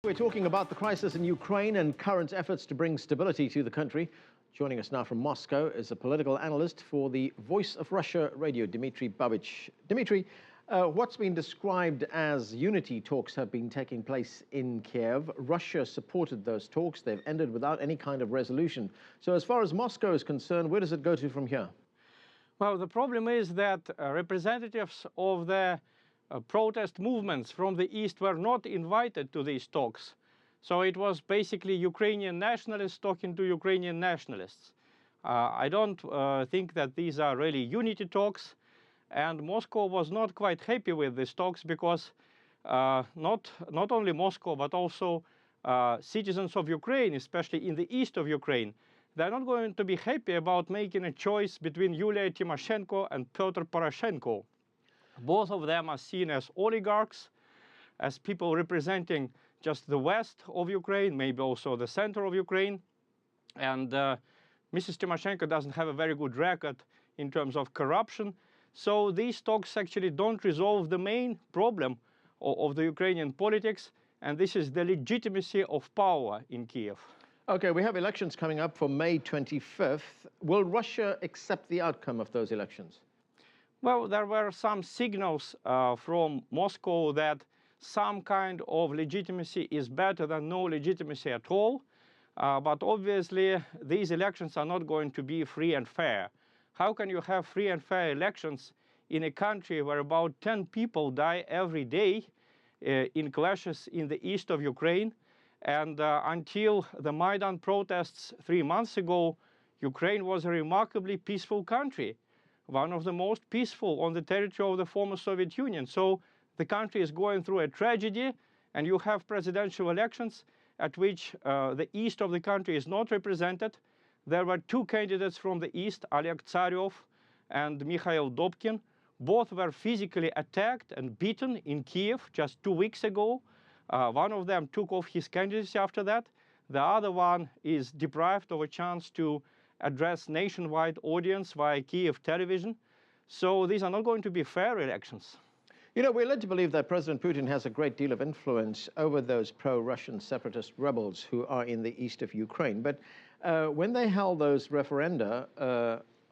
We're talking about the crisis in Ukraine and current efforts to bring stability to the country. Joining us now from Moscow is a political analyst for the Voice of Russia radio, Dmitry Babich. Dmitry, what's been described as unity talks have been taking place in Kiev. Russia supported those talks. They've ended without any kind of resolution. So as far as Moscow is concerned, where does it go to from here? Well, the problem is that representatives of the protest movements from the East were not invited to these talks. So it was basically Ukrainian nationalists talking to Ukrainian nationalists. I don't think that these are really unity talks. And Moscow was not quite happy with these talks because not only Moscow, but also citizens of Ukraine, especially in the east of Ukraine, they're not going to be happy about making a choice between Yulia Tymoshenko and Petro Poroshenko. Both of them are seen as oligarchs, as people representing just the west of Ukraine, maybe also the center of Ukraine. And Mrs. Tymoshenko doesn't have a very good record in terms of corruption. So these talks actually don't resolve the main problem of the Ukrainian politics, and this is the legitimacy of power in Kiev. Okay, we have elections coming up for May 25th. Will Russia accept the outcome of those elections? Well, there were some signals from Moscow that some kind of legitimacy is better than no legitimacy at all. But obviously, these elections are not going to be free and fair. How can you have free and fair elections in a country where about 10 people die every day in clashes in the east of Ukraine? And until the Maidan protests 3 months ago, Ukraine was a remarkably peaceful country, one of the most peaceful on the territory of the former Soviet Union. So the country is going through a tragedy, and you have presidential elections at which the east of the country is not represented. There were two candidates from the east, Oleg Tsaryov and Mikhail Dobkin. Both were physically attacked and beaten in Kiev just 2 weeks ago. One of them took off his candidacy after that. The other one is deprived of a chance to address nationwide audience via Kiev television. So these are not going to be fair elections. You know, we're led to believe that President Putin has a great deal of influence over those pro-Russian separatist rebels who are in the east of Ukraine. But when they held those referenda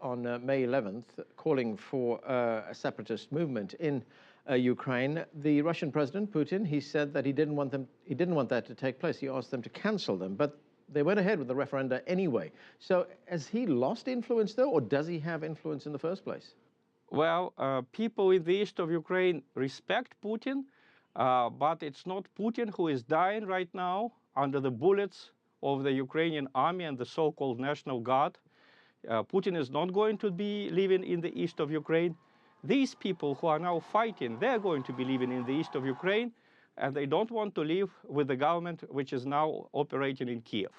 on May 11th, calling for a separatist movement in Ukraine, the Russian President Putin, he said that he didn't want that to take place. He asked them to cancel them, but they went ahead with the referenda anyway. So has he lost influence though, or does he have influence in the first place? Well, people in the east of Ukraine respect Putin, but it's not Putin who is dying right now under the bullets of the Ukrainian army and the so-called National Guard. Putin is not going to be living in the east of Ukraine. These people who are now fighting, they're going to be living in the east of Ukraine, and they don't want to live with the government which is now operating in Kiev.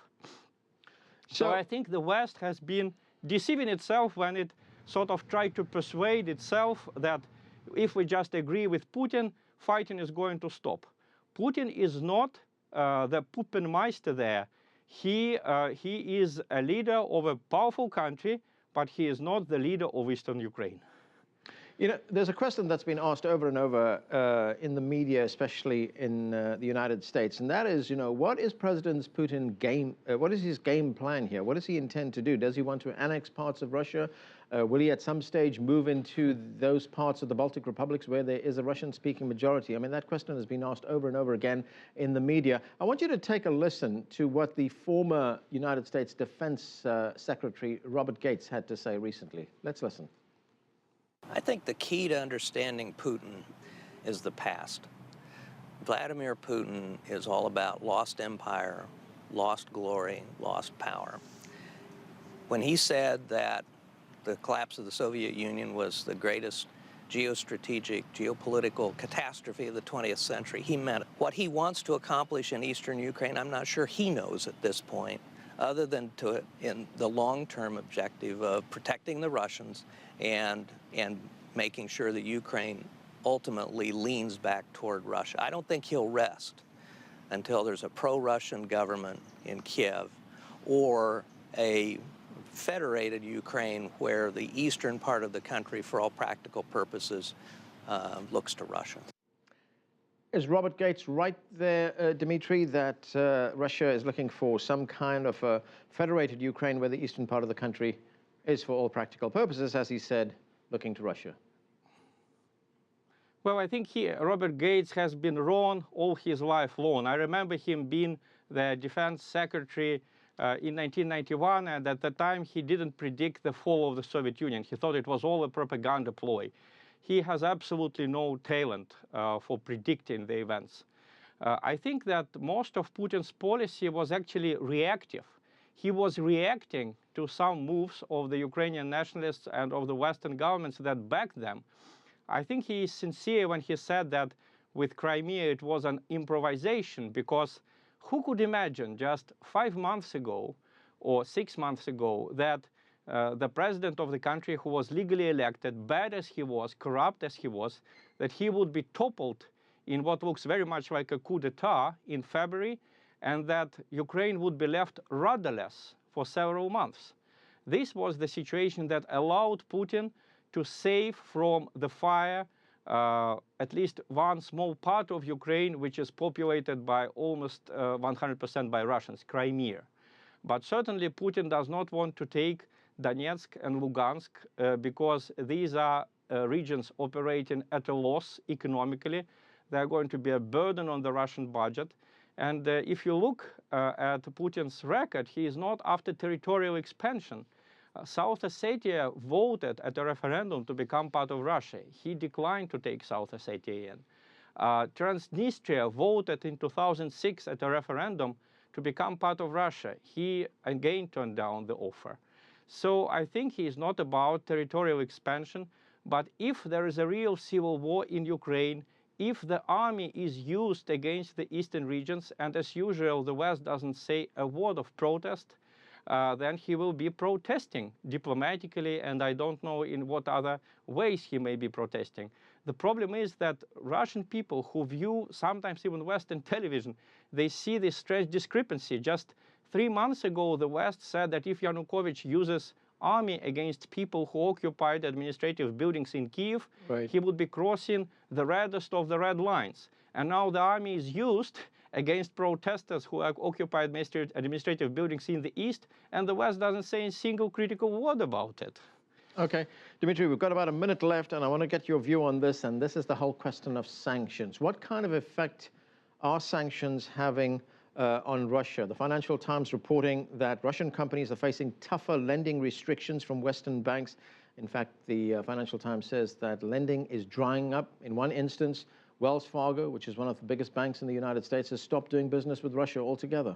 So I think the West has been deceiving itself when it sort of tried to persuade itself that if we just agree with Putin, fighting is going to stop. Putin is not the Puppenmeister there. He is a leader of a powerful country, but he is not the leader of Eastern Ukraine. You know, there's a question that's been asked over and over in the media, especially in the United States, and that is, you know, what is President Putin's what is his game plan here? What does he intend to do? Does he want to annex parts of Russia? Will he at some stage move into those parts of the Baltic republics where there is a Russian-speaking majority? I mean, that question has been asked over and over again in the media. I want you to take a listen to what the former United States Defense Secretary Robert Gates had to say recently. Let's listen. I think the key to understanding Putin is the past. Vladimir Putin is all about lost empire, lost glory, lost power. When he said that the collapse of the Soviet Union was the greatest geostrategic, geopolitical catastrophe of the 20th century, he meant it. What he wants to accomplish in eastern Ukraine, I'm not sure he knows at this point, other than in the long-term objective of protecting the Russians and making sure that Ukraine ultimately leans back toward Russia. I don't think he'll rest until there's a pro-Russian government in Kiev or a federated Ukraine where the eastern part of the country, for all practical purposes, looks to Russia. Is Robert Gates right there, Dmitry, that Russia is looking for some kind of a federated Ukraine where the eastern part of the country is, for all practical purposes, as he said, looking to Russia? Well, I think Robert Gates has been wrong all his life long. I remember him being the defense secretary in 1991, and at the time he didn't predict the fall of the Soviet Union. He thought it was all a propaganda ploy. He has absolutely no talent for predicting the events. I think that most of Putin's policy was actually reactive. He was reacting to some moves of the Ukrainian nationalists and of the Western governments that backed them. I think he is sincere when he said that with Crimea it was an improvisation, because who could imagine just 5 months ago or 6 months ago that the president of the country, who was legally elected, bad as he was, corrupt as he was, that he would be toppled in what looks very much like a coup d'etat in February, and that Ukraine would be left rudderless for several months. This was the situation that allowed Putin to save from the fire at least one small part of Ukraine, which is populated by almost 100% by Russians, Crimea. But certainly Putin does not want to take Donetsk and Lugansk because these are regions operating at a loss economically. They're going to be a burden on the Russian budget. And if you look at Putin's record, he is not after territorial expansion. South Ossetia voted at a referendum to become part of Russia. He declined to take South Ossetia in. Transnistria voted in 2006 at a referendum to become part of Russia. He again turned down the offer. So I think he is not about territorial expansion, but if there is a real civil war in Ukraine, if the army is used against the eastern regions, and as usual the West doesn't say a word of protest, then he will be protesting diplomatically, and I don't know in what other ways he may be protesting. The problem is that Russian people who view sometimes even Western television, they see this strange discrepancy. Just 3 months ago, the West said that if Yanukovych uses army against people who occupied administrative buildings in Kiev, right, he would be crossing the reddest of the red lines. And now the army is used against protesters who occupy administrative buildings in the east, and the West doesn't say a single critical word about it. Okay, Dmitry, we've got about a minute left, and I want to get your view on this, and this is the whole question of sanctions. What kind of effect are sanctions having on Russia? The Financial Times reporting that Russian companies are facing tougher lending restrictions from Western banks. In fact, the Financial Times says that lending is drying up. In one instance, Wells Fargo, which is one of the biggest banks in the United States, has stopped doing business with Russia altogether.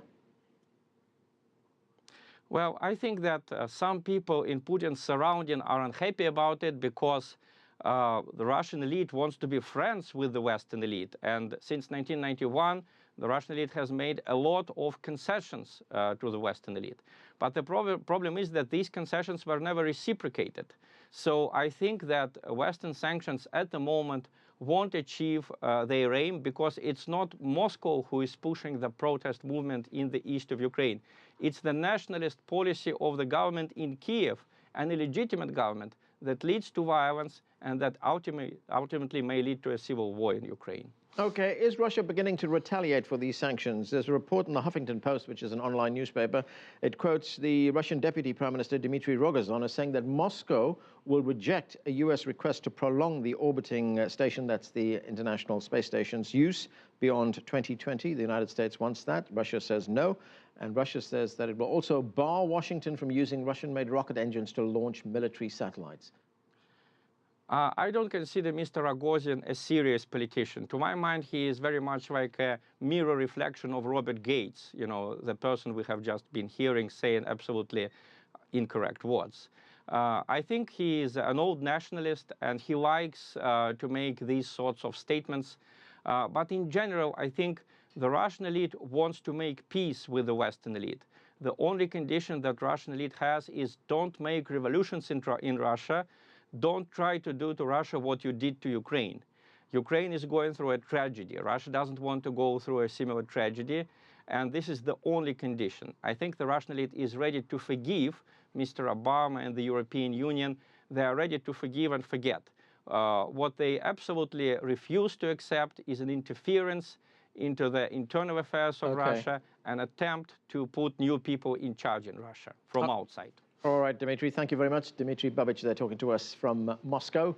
Well, I think that some people in Putin's surrounding are unhappy about it because the Russian elite wants to be friends with the Western elite. And since 1991, the Russian elite has made a lot of concessions to the Western elite. But the problem is that these concessions were never reciprocated. So I think that Western sanctions at the moment won't achieve their aim, because it's not Moscow who is pushing the protest movement in the east of Ukraine. It's the nationalist policy of the government in Kiev, an illegitimate government, that leads to violence and that ultimately may lead to a civil war in Ukraine. Okay, is Russia beginning to retaliate for these sanctions? There's a report in the Huffington Post, which is an online newspaper. It quotes the Russian Deputy Prime Minister Dmitry Rogozin as saying that Moscow will reject a U.S. request to prolong the orbiting station, that's the International Space Station's use, beyond 2020. The United States wants that. Russia says no. And Russia says that it will also bar Washington from using Russian-made rocket engines to launch military satellites. I don't consider Mr. Rogozin a serious politician. To my mind, he is very much like a mirror reflection of Robert Gates, you know, the person we have just been hearing saying absolutely incorrect words. I think he is an old nationalist, and he likes to make these sorts of statements. But in general, I think the Russian elite wants to make peace with the Western elite. The only condition that Russian elite has is don't make revolutions in Russia. Don't try to do to Russia what you did to Ukraine. Ukraine is going through a tragedy. Russia doesn't want to go through a similar tragedy, and this is the only condition. I think the Russian elite is ready to forgive Mr. Obama and the European Union. They are ready to forgive and forget. What they absolutely refuse to accept is an interference into the internal affairs of Russia, an attempt to put new people in charge in Russia from outside. All right, Dmitry, thank you very much. Dmitry Babich there talking to us from Moscow.